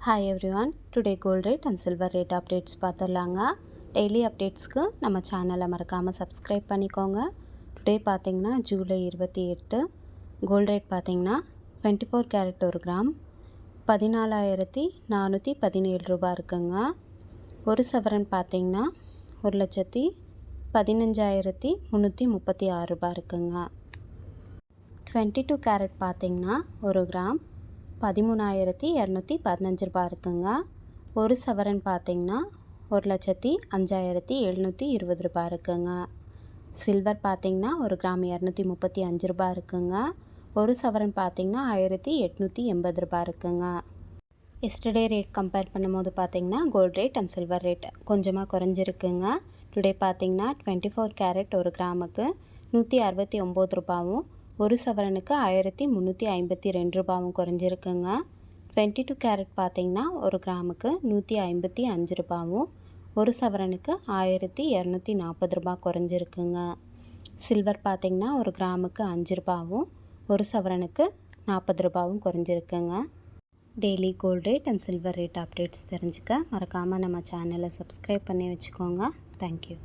Hi everyone, today gold rate and silver rate updates பார்த்துடலாங்க. Daily அப்டேட்ஸ்க்கு நம்ம சேனலை மறக்காமல் சப்ஸ்கிரைப் பண்ணிக்கோங்க. டுடே பார்த்தீங்கன்னா ஜூலை 28 கோல்ட் ரேட் பார்த்தீங்கன்னா 24 கேரட் 1 கிராம் 14,417 ரூபாய் இருக்குங்க. ஒரு சவரன் பார்த்தீங்கன்னா 1,15,336 ரூபாய் இருக்குங்க. 22 கேரட் பார்த்தீங்கன்னா 1 கிராம் 13,215 ரூபாய் இருக்குங்க. ஒரு சவரன் பார்த்தீங்கன்னா 1,05,720 ரூபாய் இருக்குங்க. சில்வர் பார்த்தீங்கன்னா 1 கிராம் 235 ரூபாய் இருக்குங்க. ஒரு சவரன் பார்த்தீங்கன்னா 1,880 ரூபாய் இருக்குங்க. எஸ்டர்டே ரேட் கம்பேர் பண்ணும்போது பார்த்தீங்கன்னா gold rate and silver rate கொஞ்சமாக குறைஞ்சிருக்குங்க. டுடே பார்த்தீங்கன்னா 24 கேரட் 1 கிராமுக்கு 169 ரூபாயும் ஒரு சவரனுக்கு 1,352 ரூபாயும் குறைஞ்சிருக்குங்க. 22 கேரட் பார்த்தீங்கன்னா 1 கிராமுக்கு 155 ரூபாயும் ஒரு சவரனுக்கு 1,240 ரூபாய் குறைஞ்சிருக்குங்க. சில்வர் பார்த்தீங்கன்னா 1 கிராமுக்கு 5 ரூபாயும் ஒரு சவரனுக்கு 40 ரூபாயும் குறைஞ்சிருக்குங்க. Daily gold rate and silver rate updates தெரிஞ்சுக்க மறக்காமல் நம்ம சேனலை சப்ஸ்கிரைப் பண்ணி வச்சுக்கோங்க. தேங்க்யூ.